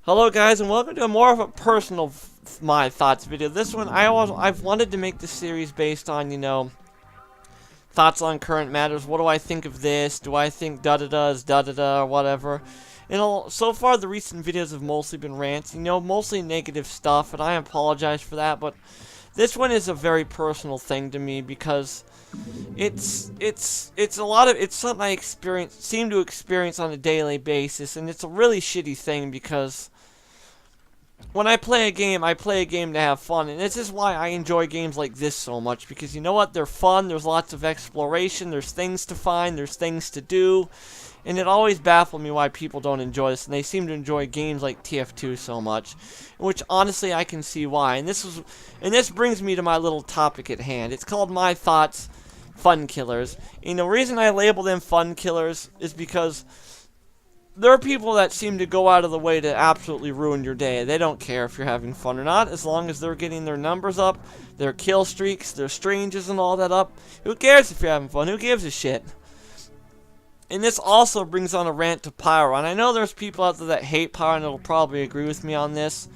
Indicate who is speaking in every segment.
Speaker 1: Hello guys, and welcome to more of a personal my thoughts video. This one I've wanted to make this series based on, thoughts on current matters. What do I think of this? Do I think da-da-da is da-da-da or whatever? And so far the recent videos have mostly been rants, mostly negative stuff, and I apologize for that, but this one is a very personal thing to me because it's something I seem to experience on a daily basis, and it's a really shitty thing because when I play a game to have fun, and this is why I enjoy games like this so much, because you know what, they're fun, there's lots of exploration, there's things to find, there's things to do, and it always baffled me why people don't enjoy this, and they seem to enjoy games like TF2 so much, which honestly I can see why, and this brings me to my little topic at hand. It's called My Thoughts, Fun Killers, and the reason I label them fun killers is because there are people that seem to go out of the way to absolutely ruin your day. They don't care if you're having fun or not, as long as they're getting their numbers up, their kill streaks, their stranges and all that up. Who cares if you're having fun? Who gives a shit? And this also brings on a rant to Pyro, and I know there's people out there that hate Pyro and will probably agree with me on this.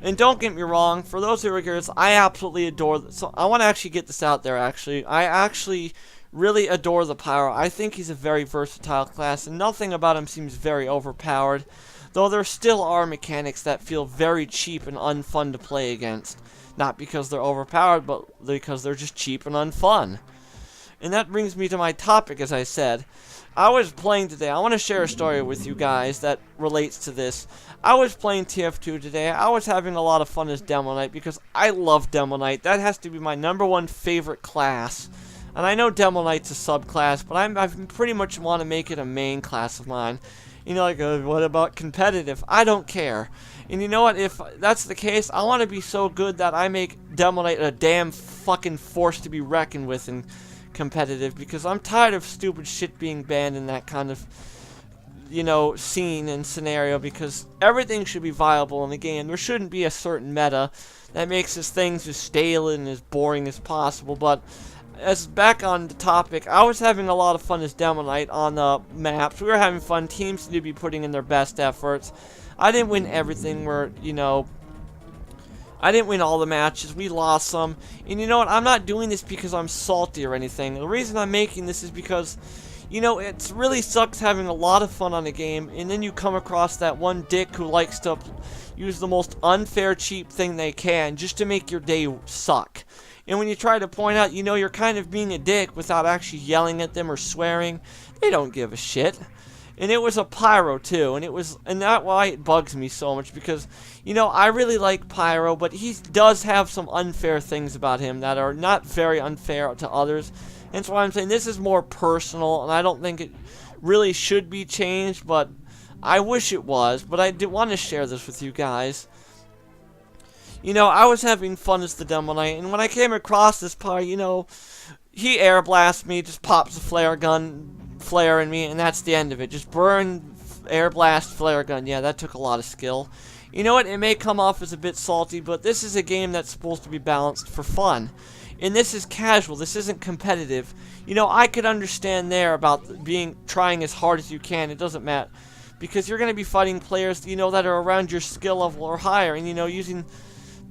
Speaker 1: And don't get me wrong, for those who are curious, I absolutely adore, so I want to actually get this out there actually. I actually really adore the Pyro. I think he's a very versatile class, and nothing about him seems very overpowered, though there still are mechanics that feel very cheap and unfun to play against. Not because they're overpowered, but because they're just cheap and unfun. And that brings me to my topic, as I said. I was playing today. I want to share a story with you guys that relates to this. I was playing TF2 today. I was having a lot of fun as Demo Knight because I love Demo Knight. That has to be my #1 favorite class. And I know Demo Knight's a subclass, but I pretty much want to make it a main class of mine. What about competitive? I don't care. And you know what? If that's the case, I want to be so good that I make Demo Knight a damn fucking force to be reckoned with in competitive, because I'm tired of stupid shit being banned in that kind of, scene and scenario, because everything should be viable in the game. There shouldn't be a certain meta that makes this things as stale and as boring as possible, but as back on the topic, I was having a lot of fun as Demo Knight on the maps. We were having fun. Teams seemed to be putting in their best efforts. I didn't win everything I didn't win all the matches. We lost some. And you know what? I'm not doing this because I'm salty or anything. The reason I'm making this is because, it really sucks having a lot of fun on a game, and then you come across that one dick who likes to use the most unfair, cheap thing they can just to make your day suck. And when you try to point out, you're kind of being a dick without actually yelling at them or swearing, they don't give a shit. And it was a Pyro too, and that's why it bugs me so much, because, I really like Pyro, but he does have some unfair things about him that are not very unfair to others. And that's why I'm saying this is more personal, and I don't think it really should be changed, but I wish it was. But I did want to share this with you guys. I was having fun as the Demo Knight, and when I came across this Pyro, he air blasts me, just pops a flare in me, and that's the end of it. Just burn, air blast, flare gun. Yeah, that took a lot of skill. You know what? It may come off as a bit salty, but this is a game that's supposed to be balanced for fun. And this is casual. This isn't competitive. I could understand there about trying as hard as you can. It doesn't matter, because you're going to be fighting players, that are around your skill level or higher, and, using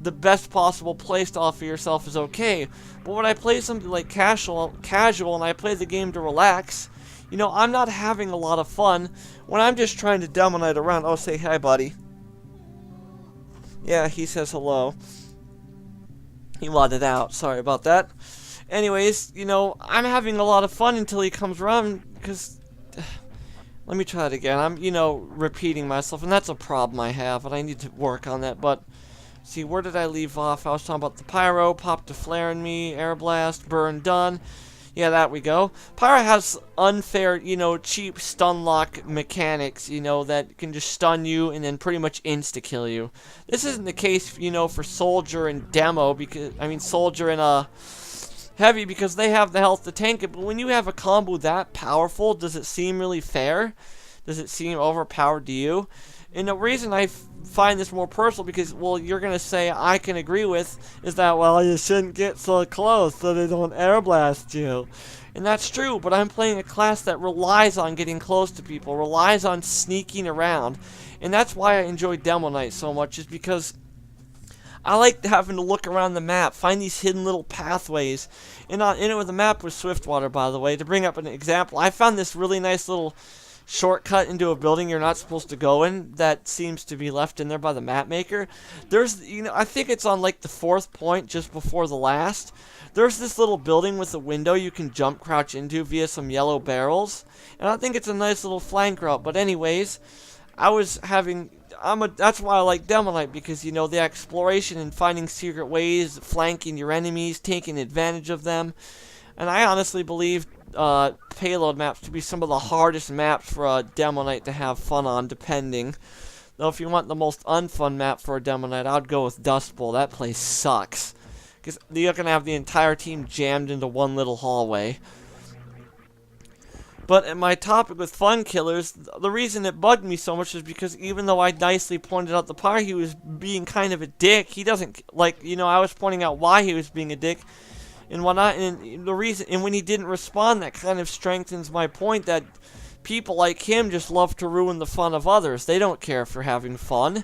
Speaker 1: the best possible playstyle for yourself is okay. But when I play something like casual and I play the game to relax, I'm not having a lot of fun when I'm just trying to Demo Knight around. Oh, say hi, buddy. Yeah, he says hello. He wanted out. Sorry about that. Anyways, I'm having a lot of fun until he comes around, because let me try it again. I'm, repeating myself, and that's a problem I have, and I need to work on that. But see, where did I leave off? I was talking about the Pyro, popped a flare in me, air blast, burn, done. Yeah, that we go. Pyro has unfair, cheap stun lock mechanics, that can just stun you and then pretty much insta-kill you. This isn't the case, for Soldier and Demo, Soldier and, Heavy, because they have the health to tank it. But when you have a combo that powerful, does it seem really fair? Does it seem overpowered to you? And the reason I find this more personal, because, well, you're going to say I can agree with, is that, well, you shouldn't get so close so they don't air blast you. And that's true, but I'm playing a class that relies on getting close to people, relies on sneaking around. And that's why I enjoy Demo Knight so much, is because I like having to look around the map, find these hidden little pathways. And in it with the map was Swiftwater, by the way. To bring up an example, I found this really nice little shortcut into a building you're not supposed to go in that seems to be left in there by the map maker. There's, I think it's on like the 4th point just before the last. There's this little building with a window you can jump crouch into via some yellow barrels. And I think it's a nice little flank route. But anyways, that's why I like Demo Knight, because, the exploration and finding secret ways, flanking your enemies, taking advantage of them. And I honestly believe payload maps to be some of the hardest maps for a Demo Knight to have fun on, depending. Though if you want the most unfun map for a Demo Knight, I'd go with Dust Bowl. That place sucks, because you're going to have the entire team jammed into one little hallway. But in my topic with Fun Killers, the reason it bugged me so much is because even though I nicely pointed out the part he was being kind of a dick, he doesn't, I was pointing out why he was being a dick and whatnot, and the reason, and when he didn't respond, that kind of strengthens my point that people like him just love to ruin the fun of others. They don't care for having fun.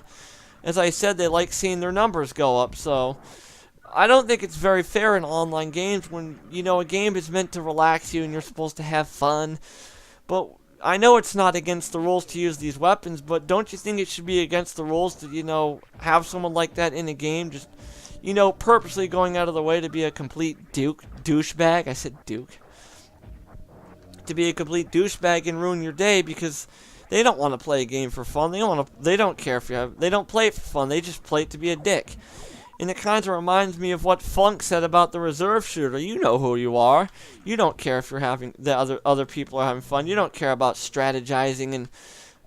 Speaker 1: As I said, they like seeing their numbers go up, so I don't think it's very fair in online games when, a game is meant to relax you and you're supposed to have fun. But I know it's not against the rules to use these weapons, but don't you think it should be against the rules to, have someone like that in a game just, purposely going out of the way to be a complete douchebag? I said Duke. To be a complete douchebag and ruin your day because they don't want to play a game for fun. They don't care if they don't play it for fun. They just play it to be a dick. And it kind of reminds me of what Funk said about the reserve shooter. You know who you are. You don't care if you're having the other people are having fun. You don't care about strategizing and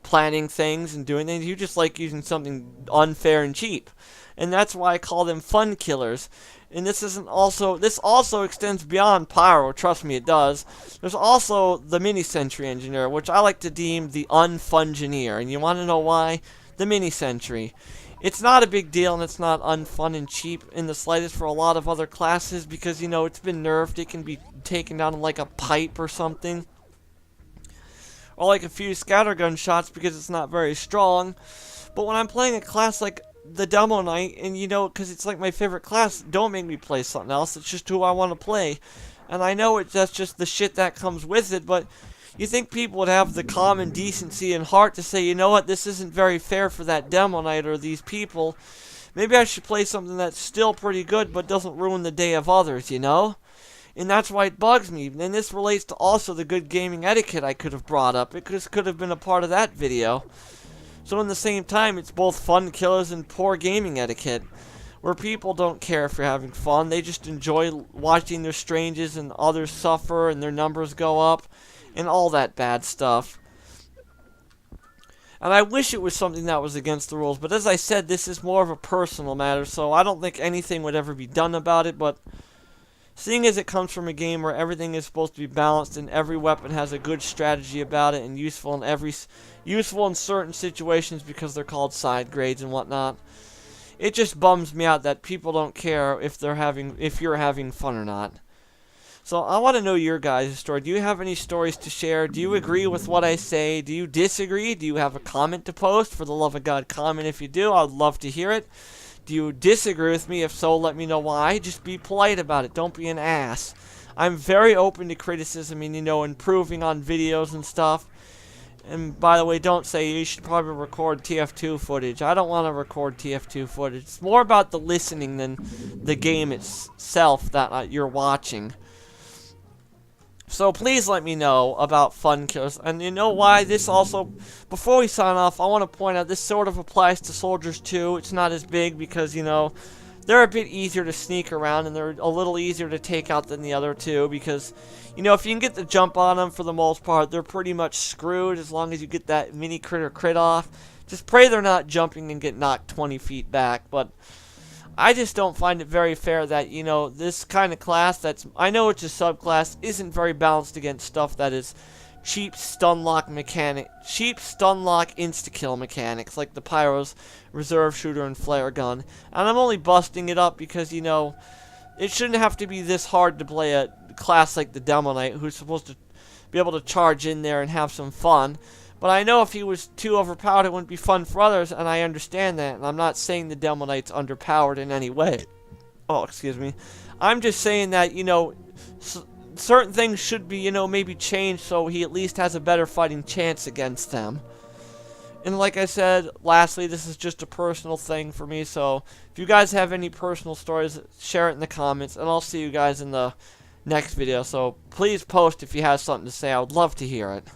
Speaker 1: planning things and doing things. You just like using something unfair and cheap. And that's why I call them Fun Killers. And this also extends beyond Pyro. Trust me, it does. There's also the Mini Sentry Engineer, which I like to deem the Unfungineer. And you want to know why? The Mini Sentry. It's not a big deal, and it's not unfun and cheap in the slightest for a lot of other classes because, it's been nerfed. It can be taken down like a pipe or something. Or like a few scattergun shots because it's not very strong. But when I'm playing a class like the Demo Knight, and because it's like my favorite class, don't make me play something else. It's just who I want to play. And I know that's just the shit that comes with it, but you think people would have the common decency and heart to say, you know what, this isn't very fair for that Demo Knight or these people. Maybe I should play something that's still pretty good but doesn't ruin the day of others, And that's why it bugs me. And this relates to also the good gaming etiquette I could have brought up. It could have been a part of that video. So in the same time, it's both Fun Killers and poor gaming etiquette, where people don't care if you're having fun. They just enjoy watching their strangers and others suffer and their numbers go up. And all that bad stuff. And I wish it was something that was against the rules. But as I said, this is more of a personal matter. So I don't think anything would ever be done about it. But seeing as it comes from a game where everything is supposed to be balanced and every weapon has a good strategy about it and useful in certain situations because they're called side grades and whatnot, it just bums me out that people don't care if you're having fun or not. So I want to know your guys' story. Do you have any stories to share? Do you agree with what I say? Do you disagree? Do you have a comment to post? For the love of God, comment if you do. I'd love to hear it. Do you disagree with me? If so, let me know why. Just be polite about it. Don't be an ass. I'm very open to criticism and, improving on videos and stuff. And by the way, don't say you should probably record TF2 footage. I don't want to record TF2 footage. It's more about the listening than the game itself that you're watching. So please let me know about Fun Killers. And you know why this also, before we sign off, I want to point out this sort of applies to soldiers too. It's not as big because, they're a bit easier to sneak around and they're a little easier to take out than the other two because, if you can get the jump on them for the most part, they're pretty much screwed as long as you get that mini crit off. Just pray they're not jumping and get knocked 20 feet back, but I just don't find it very fair that, this kind of class I know it's a subclass, isn't very balanced against stuff that is cheap stun lock insta-kill mechanics, like the Pyro's reserve shooter and flare gun. And I'm only busting it up because, it shouldn't have to be this hard to play a class like the Demo Knight, who's supposed to be able to charge in there and have some fun. But I know if he was too overpowered, it wouldn't be fun for others, and I understand that. And I'm not saying the Demo Knight's underpowered in any way. Oh, excuse me. I'm just saying that, you know, certain things should be, you know, maybe changed so he at least has a better fighting chance against them. And like I said, lastly, this is just a personal thing for me, so if you guys have any personal stories, share it in the comments, and I'll see you guys in the next video. So please post if you have something to say. I would love to hear it.